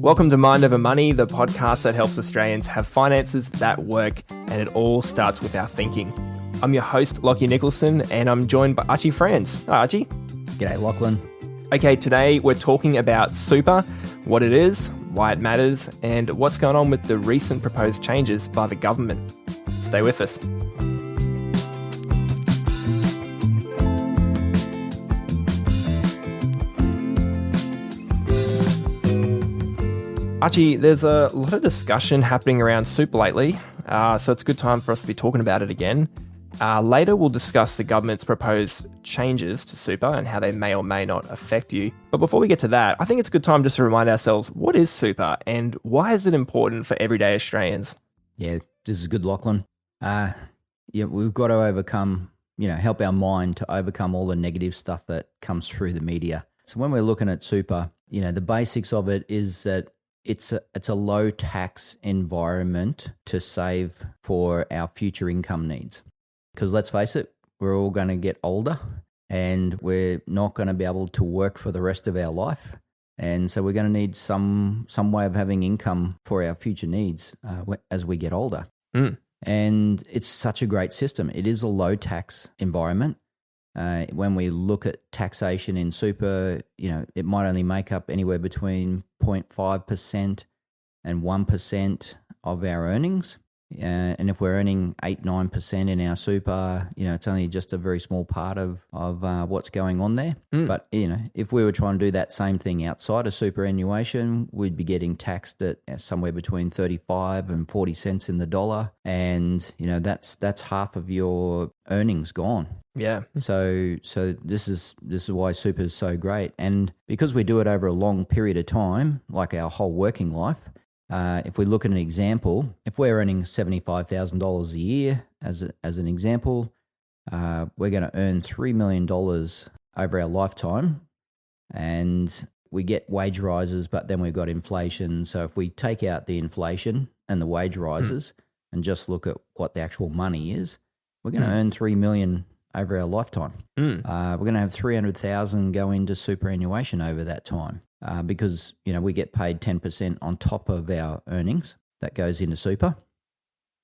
Welcome to Mind Over Money, the podcast that helps Australians have finances that work, and it all starts with our thinking. I'm your host, Nicholson, and I'm joined by Archie Franz. Hi, Archie. G'day, Lachlan. Okay, today we're talking about super, what it is, why it matters, and what's going on with the recent proposed changes by the government. Stay with us. Archie, there's a lot of discussion happening around super lately, so it's a good time for us to be talking about it again. Later, we'll discuss the government's proposed changes to super and how they may or may not affect you. But before we get to that, I think it's a good time just to remind ourselves, what is super and why is it important for everyday Australians? Yeah, this is good, Lachlan. We've got to overcome, help our mind to overcome all the negative stuff that comes through the media. So when we're looking at super, the basics of it is that it's a low tax environment to save for our future income needs. Because let's face it, we're all going to get older and we're not going to be able to work for the rest of our life. And so we're going to need some way of having income for our future needs as we get older. And it's such a great system. It is a low tax environment. When we look at taxation in super, it might only make up anywhere between 0.5% and 1% of our earnings. And if we're earning 8-9% in our super, it's only just a very small part of what's going on there. But, if we were trying to do that same thing outside of superannuation, we'd be getting taxed at somewhere between 35 and 40 cents in the dollar. And, that's half of your earnings gone. Yeah. So this is why super is so great. And because we do it over a long period of time, like our whole working life, if we look at an example, if we're earning $75,000 a year, as an example, we're going to earn $3 million over our lifetime, and we get wage rises, but then we've got inflation. So if we take out the inflation and the wage rises and just look at what the actual money is, we're going to earn $3 million over our lifetime. We're going to have $300,000 go into superannuation over that time. Because, we get paid 10% on top of our earnings that goes into super.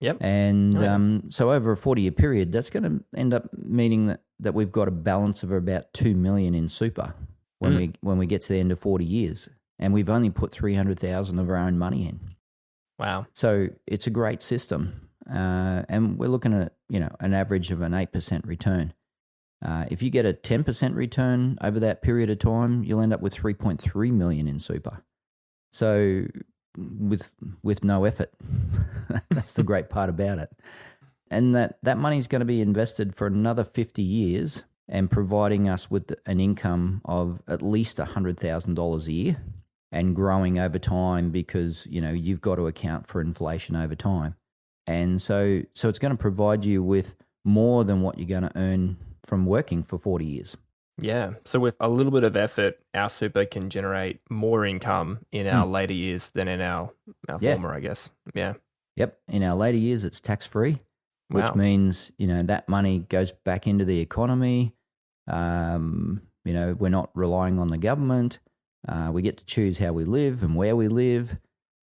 Yep. And so over a 40-year period, that's going to end up meaning that we've got a balance of about $2 million in super when we get to the end of 40 years. And we've only put $300,000 of our own money in. Wow. So it's a great system. And we're looking at, an average of an 8% return. If you get a 10% return over that period of time, you'll end up with $3.3 million in super. So with no effort. That's the great part about it. And that money is going to be invested for another 50 years and providing us with an income of at least $100,000 a year and growing over time because, you've got to account for inflation over time. And so it's going to provide you with more than what you're going to earn from working for 40 years. Yeah. So with a little bit of effort, our super can generate more income in our later years than in our former, I guess. Yeah. Yep. In our later years, it's tax-free, which means, that money goes back into the economy. We're not relying on the government. We get to choose how we live and where we live.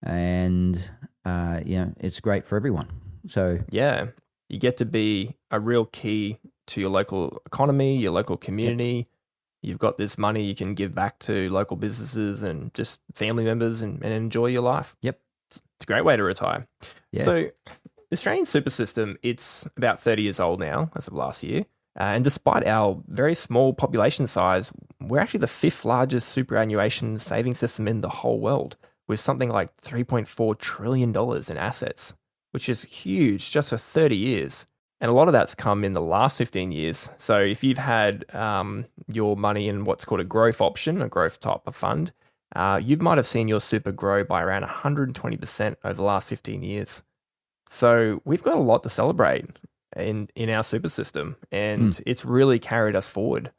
And, it's great for everyone. So yeah, you get to be a real key to your local economy, your local community. Yep. You've got this money you can give back to local businesses and just family members and enjoy your life. Yep. It's a great way to retire. Yeah. So the Australian super system, it's about 30 years old now as of last year. And despite our very small population size, we're actually the 5th largest superannuation savings system in the whole world with something like $3.4 trillion in assets, which is huge just for 30 years. And a lot of that's come in the last 15 years. So if you've had your money in what's called a growth option, a growth type of fund, you might have seen your super grow by around 120% over the last 15 years. So we've got a lot to celebrate in our super system. And it's really carried us forward,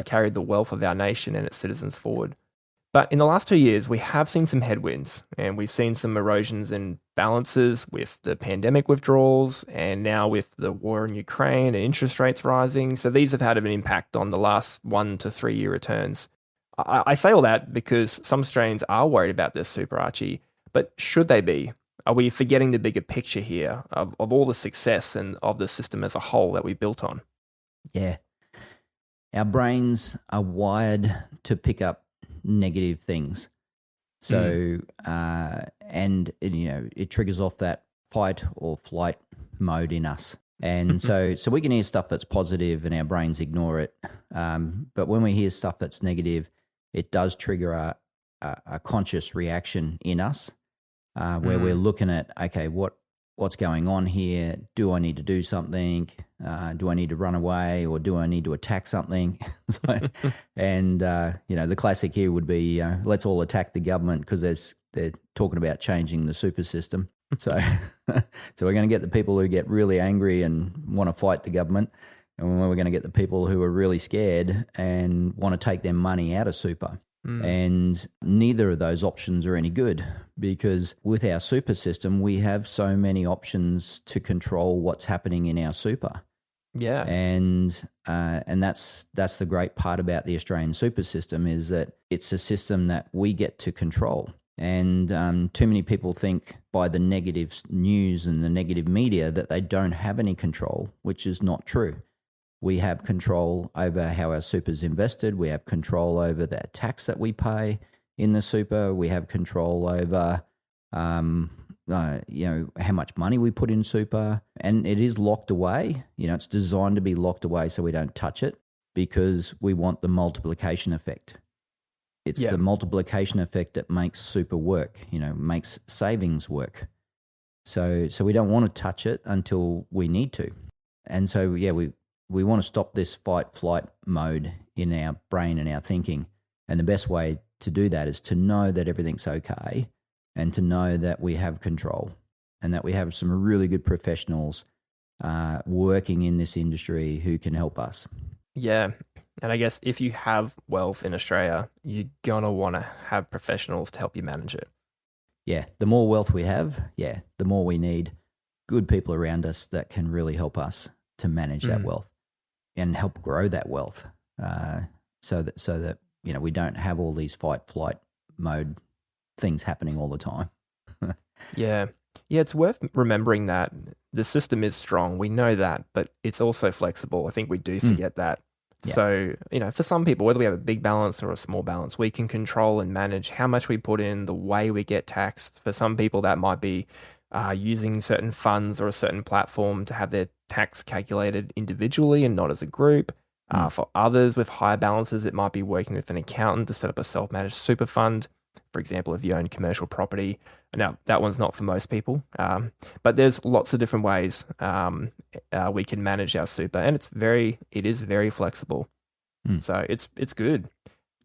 carried the wealth of our nation and its citizens forward. But in the last 2 years, we have seen some headwinds and we've seen some erosions in balances with the pandemic withdrawals and now with the war in Ukraine and interest rates rising. So these have had an impact on the last 1 to 3 year returns. I say all that because some Australians are worried about their super, Archie, but should they be? Are we forgetting the bigger picture here of all the success and of the system as a whole that we built on? Yeah. Our brains are wired to pick up negative things. So, and it triggers off that fight or flight mode in us. And so we can hear stuff that's positive and our brains ignore it. But when we hear stuff that's negative, it does trigger a conscious reaction in us where we're looking at, okay, what's going on here? Do I need to do something? Do I need to run away or do I need to attack something? The classic here would be let's all attack the government because they're talking about changing the super system. So we're going to get the people who get really angry and want to fight the government, and we're going to get the people who are really scared and want to take their money out of super. And neither of those options are any good because with our super system, we have so many options to control what's happening in our super. Yeah. And that's the great part about the Australian super system is that it's a system that we get to control. And too many people think by the negative news and the negative media that they don't have any control, which is not true. We have control over how our super's invested. We have control over the tax that we pay in the super. We have control over, how much money we put in super. And it is locked away. It's designed to be locked away so we don't touch it because we want the multiplication effect. It's the multiplication effect that makes super work, makes savings work. So we don't want to touch it until we need to. And so, we want to stop this fight-flight mode in our brain and our thinking. And the best way to do that is to know that everything's okay and to know that we have control and that we have some really good professionals working in this industry who can help us. Yeah. And I guess if you have wealth in Australia, you're going to want to have professionals to help you manage it. Yeah. The more wealth we have, the more we need good people around us that can really help us to manage that wealth and help grow that wealth so that we don't have all these fight-flight mode things happening all the time. Yeah, it's worth remembering that the system is strong. We know that, but it's also flexible. I think we do forget that. Yeah. So, for some people, whether we have a big balance or a small balance, we can control and manage how much we put in, the way we get taxed. For some people, that might be using certain funds or a certain platform to have their tax calculated individually and not as a group. For others with higher balances, it might be working with an accountant to set up a self-managed super fund. For example, if you own commercial property. Now, that one's not for most people, but there's lots of different ways we can manage our super, and it is very flexible. So it's good.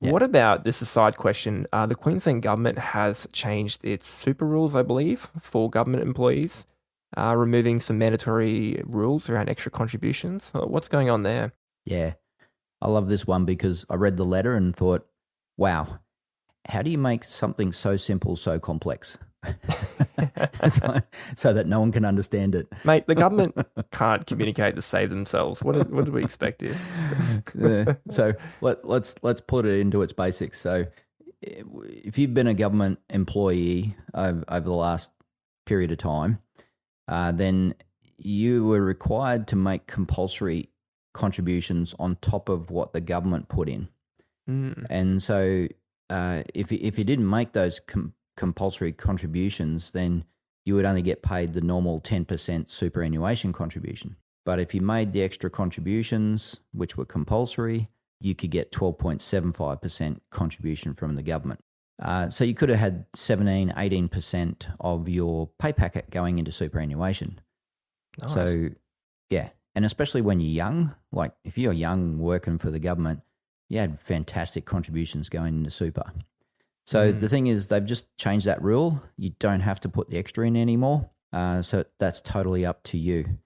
Yeah. What about, this is a side question, the Queensland government has changed its super rules, I believe, for government employees, removing some mandatory rules around extra contributions. What's going on there? Yeah, I love this one because I read the letter and thought, wow, how do you make something so simple so complex? so that no one can understand it. Mate, the government can't communicate to save themselves. What do we expect here? So let's put it into its basics. So if you've been a government employee over the last period of time, then you were required to make compulsory contributions on top of what the government put in. And so if you didn't make those compulsory contributions, then you would only get paid the normal 10% superannuation contribution. But if you made the extra contributions, which were compulsory, you could get 12.75% contribution from the government. So you could have had 17, 18% of your pay packet going into superannuation. Nice. So, yeah. And especially when you're young, like if you're young working for the government, you had fantastic contributions going into super. So the thing is, they've just changed that rule. You don't have to put the extra in anymore. So that's totally up to you.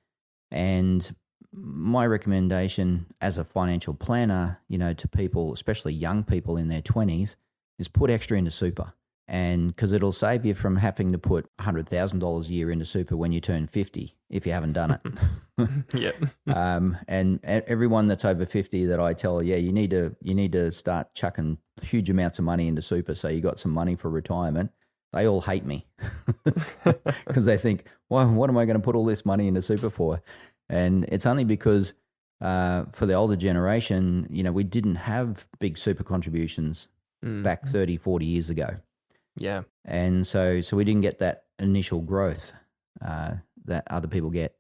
And my recommendation as a financial planner, to people, especially young people in their 20s, is put extra into super. And because it'll save you from having to put $100,000 a year into super when you turn 50 if you haven't done it. Yep. And everyone that's over 50 that I tell, you need to start chucking huge amounts of money into super so you got some money for retirement. They all hate me because they think, well, what am I going to put all this money into super for? And it's only because for the older generation, we didn't have big super contributions back 30, 40 years ago. Yeah. And so we didn't get that initial growth that other people get.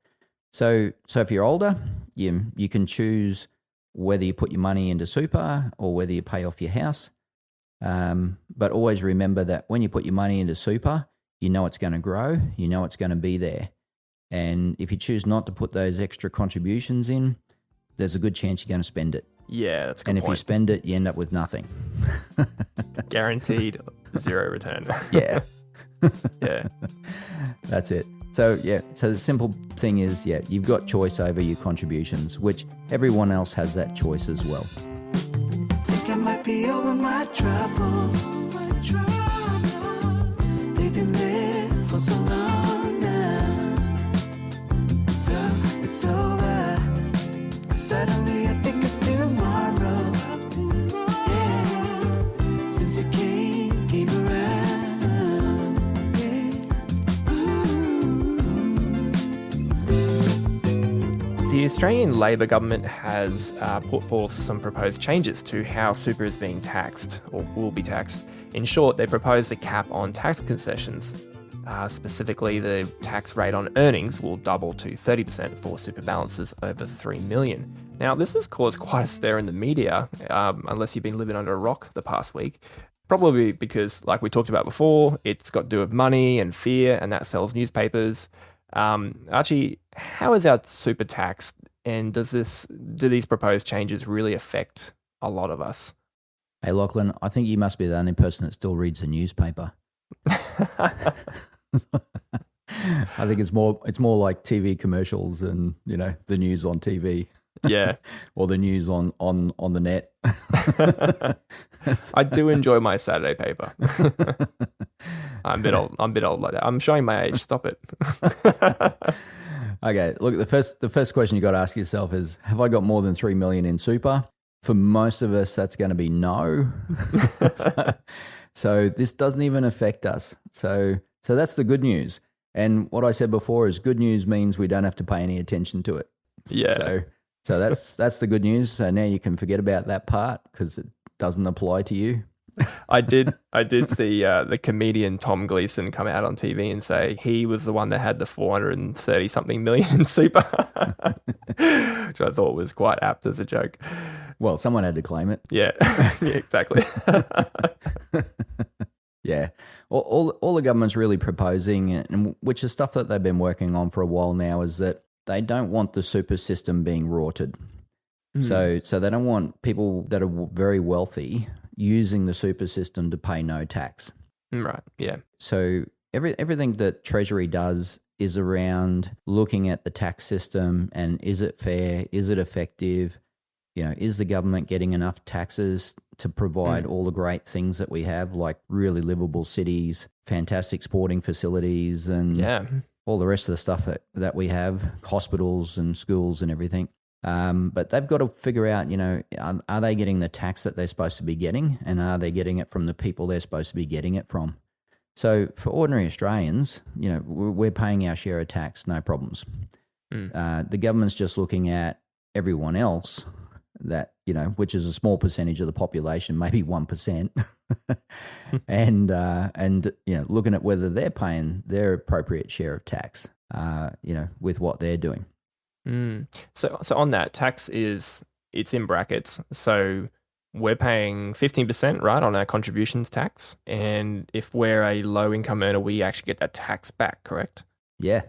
So if you're older, you can choose whether you put your money into super or whether you pay off your house. But always remember that when you put your money into super, it's going to grow, it's going to be there. And if you choose not to put those extra contributions in, there's a good chance you're going to spend it. Yeah, that's a good And if point. you spend it, you end up with nothing. Guaranteed zero return. Yeah. Yeah. That's it. So the simple thing is, you've got choice over your contributions, which everyone else has that choice as well. Think I might be over my troubles. They've been there for so long now. It's over. Suddenly I think of tomorrow. Yeah, since you came around. Yeah. The Australian Labor government has put forth some proposed changes to how super is being taxed, or will be taxed. In short, they proposed a cap on tax concessions. Specifically, the tax rate on earnings will double to 30% for super balances over $3 million. Now, this has caused quite a stir in the media, unless you've been living under a rock the past week. Probably because, like we talked about before, it's got to do with money and fear, and that sells newspapers. Archie, how is our super taxed, and do these proposed changes really affect a lot of us? Hey, Lachlan, I think you must be the only person that still reads the newspaper. I think it's more like TV commercials and the news on TV. Yeah. Or the news on the net. I do enjoy my Saturday paper. I'm a bit old like that. I'm showing my age. Stop it. Okay, look, the first question you got to ask yourself is, have I got more than 3 million in super? For most of us, that's going to be no. So this doesn't even affect us. So that's the good news. And what I said before is good news means we don't have to pay any attention to it. Yeah. So that's the good news. So now you can forget about that part because it doesn't apply to you. I did see the comedian Tom Gleeson come out on TV and say he was the one that had the 430 something million in super, which I thought was quite apt as a joke. Well, someone had to claim it. Yeah, yeah, exactly. Yeah, all the government's really proposing, and which is stuff that they've been working on for a while now, is that they don't want the super system being rorted. So they don't want people that are very wealthy using the super system to pay no tax. Right, yeah. So everything that Treasury does is around looking at the tax system and is it fair? Is it effective? Is the government getting enough taxes to provide all the great things that we have, like really livable cities, fantastic sporting facilities, and all the rest of the stuff that we have, hospitals and schools and everything. But they've got to figure out, are they getting the tax that they're supposed to be getting, and are they getting it from the people they're supposed to be getting it from? So for ordinary Australians, we're paying our share of tax, no problems. The government's just looking at everyone else that, which is a small percentage of the population, maybe 1%, and looking at whether they're paying their appropriate share of tax, with what they're doing. So on that, tax it's in brackets. So we're paying 15%, right, on our contributions tax. And if we're a low income earner, we actually get that tax back, correct? Yeah.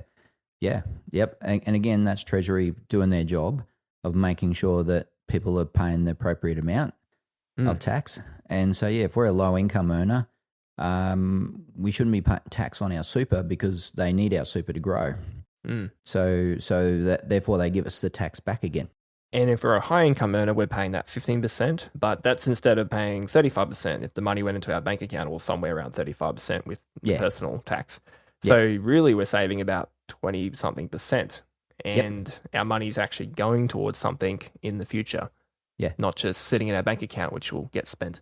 Yep. And again, that's Treasury doing their job of making sure that people are paying the appropriate amount of tax. And so, if we're a low income earner, we shouldn't be paying tax on our super because they need our super to grow. So that therefore they give us the tax back again. And if we're a high income earner, we're paying that 15%, but that's instead of paying 35% if the money went into our bank account, or somewhere around 35% with the personal tax. So really we're saving about 20 something percent, and our money's actually going towards something in the future. Yeah. Not just sitting in our bank account, which will get spent.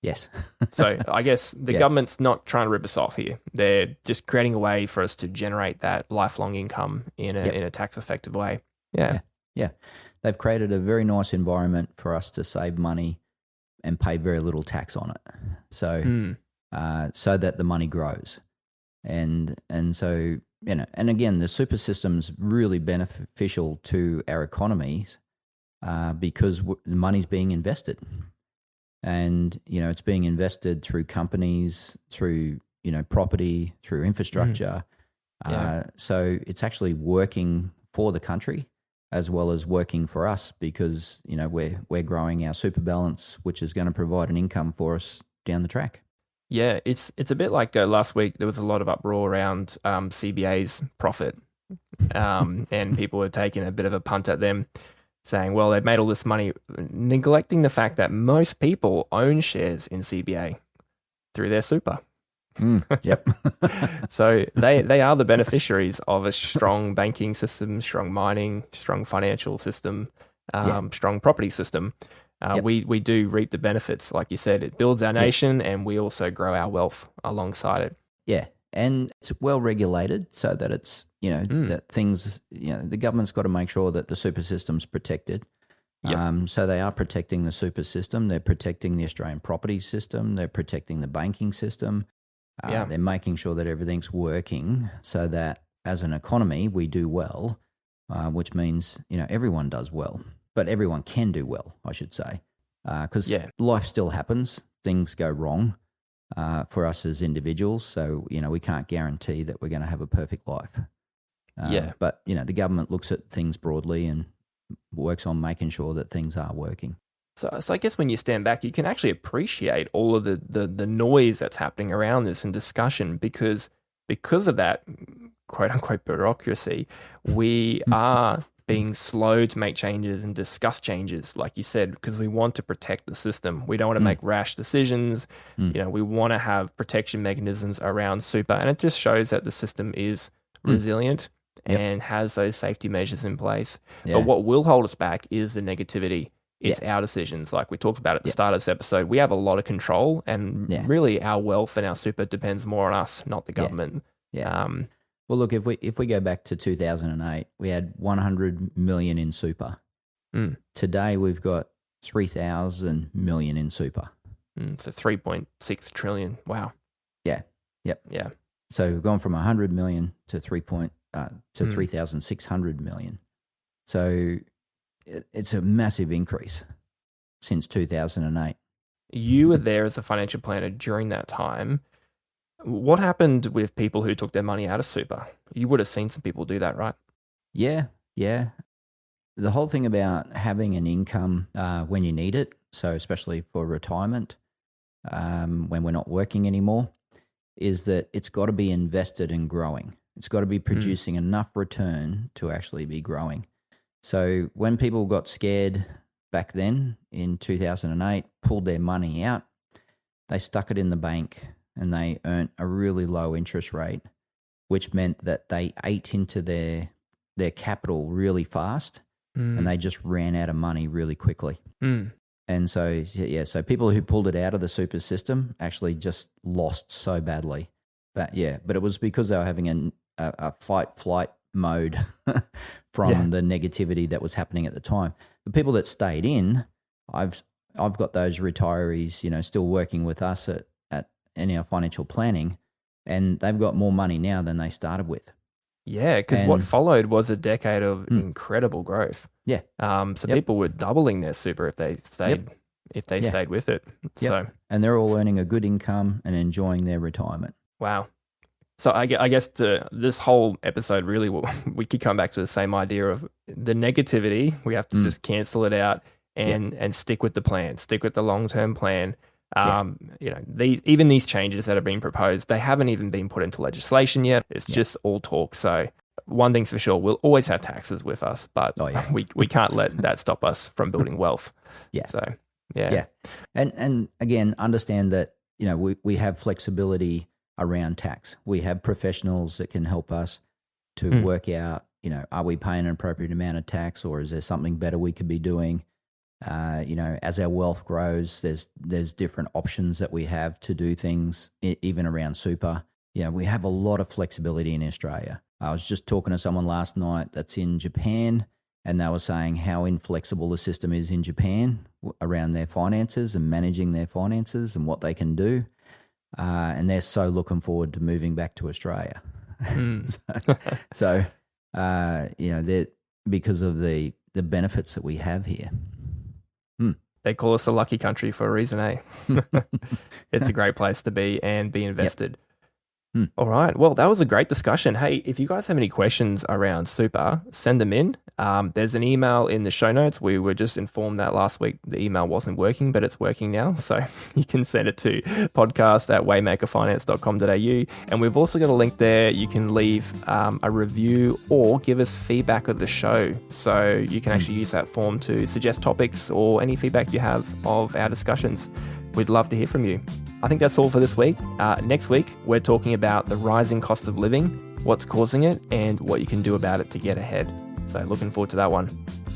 Yes. So I guess the government's not trying to rip us off here. They're just creating a way for us to generate that lifelong income in a tax effective way. Yeah. They've created a very nice environment for us to save money and pay very little tax on it. So so that the money grows. And so, and again, the super system's really beneficial to our economies because the money's being invested. And, it's being invested through companies, through, property, through infrastructure. So it's actually working for the country as well as working for us because, we're growing our super balance, which is going to provide an income for us down the track. Yeah, it's a bit like last week there was a lot of uproar around CBA's profit, and people were taking a bit of a punt at them, saying, well, they've made all this money, neglecting the fact that most people own shares in CBA through their super. Yep. So they are the beneficiaries of a strong banking system, strong mining, strong financial system, strong property system. We do reap the benefits. Like you said, it builds our nation and we also grow our wealth alongside it. Yeah. And it's well regulated so that it's, that things, the government's got to make sure that the super system's protected. So they are protecting the super system. They're protecting the Australian property system. They're protecting the banking system. They're making sure that everything's working so that as an economy, we do well, which means, everyone does well. But everyone can do well, I should say, because life still happens. Things go wrong for us as individuals. So, we can't guarantee that we're going to have a perfect life. But, the government looks at things broadly and works on making sure that things are working. So I guess when you stand back, you can actually appreciate all of the noise that's happening around this and discussion because of that quote-unquote bureaucracy, we are being slow to make changes and discuss changes, like you said, because we want to protect the system. We don't want to make rash decisions. We want to have protection mechanisms around super, and it just shows that the system is resilient and has those safety measures in place. But what will hold us back is the negativity. It's our decisions. Like we talked about at the start of this episode, we have a lot of control, and really our wealth and our super depends more on us, not the government. Well, look, if we go back to 2008, we had 100 million in super. Today we've got 3,000 million in super. So 3.6 trillion. Wow. Yeah. Yep. Yeah. So we've gone from 100 million to 3,600 million. So it's a massive increase since 2008. You were there as a financial planner during that time. What happened with people who took their money out of super? You would have seen some people do that, right? Yeah. The whole thing about having an income when you need it, so especially for retirement, when we're not working anymore, is that it's got to be invested and growing. It's got to be producing enough return to actually be growing. So when people got scared back then in 2008, pulled their money out, they stuck it in the bank and they earned a really low interest rate, which meant that they ate into their capital really fast and they just ran out of money really quickly. And so, so people who pulled it out of the super system actually just lost so badly. But it was because they were having a fight-flight mode from the negativity that was happening at the time. The people that stayed in, I've got those retirees, still working with us in our financial planning, and they've got more money now than they started with. Yeah, because what followed was a decade of incredible growth. Yeah. So people were doubling their super if they stayed stayed with it. So and they're all earning a good income and enjoying their retirement. Wow. So I guess this whole episode really, we could come back to the same idea of the negativity. We have to just cancel it out and stick with the plan, stick with the long-term plan. Even these changes that are being proposed, they haven't even been put into legislation yet. It's just all talk. So one thing's for sure, we'll always have taxes with us, but we can't let that stop us from building wealth. Yeah. So, yeah. And again, understand that, we have flexibility around tax. We have professionals that can help us to work out, are we paying an appropriate amount of tax, or is there something better we could be doing? As our wealth grows, there's different options that we have to do things, even around super. We have a lot of flexibility in Australia. I was just talking to someone last night that's in Japan, and they were saying how inflexible the system is in Japan around their finances and managing their finances and what they can do. And they're so looking forward to moving back to Australia. So because of the benefits that we have here. They call us a lucky country for a reason, eh? It's a great place to be and be invested. Yep. All right. Well, that was a great discussion. Hey, if you guys have any questions around super, send them in. There's an email in the show notes. We were just informed that last week the email wasn't working, but it's working now. So you can send it to podcast@waymakerfinance.com.au. And we've also got a link there. You can leave a review or give us feedback of the show. So you can actually use that form to suggest topics or any feedback you have of our discussions. We'd love to hear from you. I think that's all for this week. Next week, we're talking about the rising cost of living, what's causing it, and what you can do about it to get ahead. So looking forward to that one.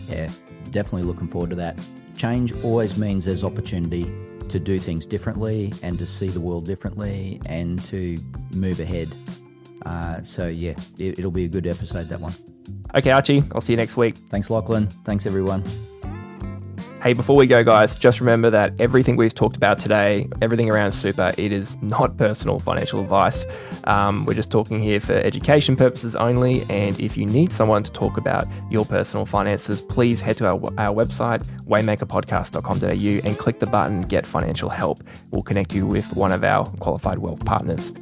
Yeah, definitely looking forward to that. Change always means there's opportunity to do things differently and to see the world differently and to move ahead. It'll be a good episode, that one. Okay, Archie, I'll see you next week. Thanks, Lachlan. Thanks, everyone. Hey, before we go, guys, just remember that everything we've talked about today, everything around super, it is not personal financial advice. We're just talking here for education purposes only. And if you need someone to talk about your personal finances, please head to our website, waymakerpodcast.com.au, and click the button Get Financial Help. We'll connect you with one of our qualified wealth partners.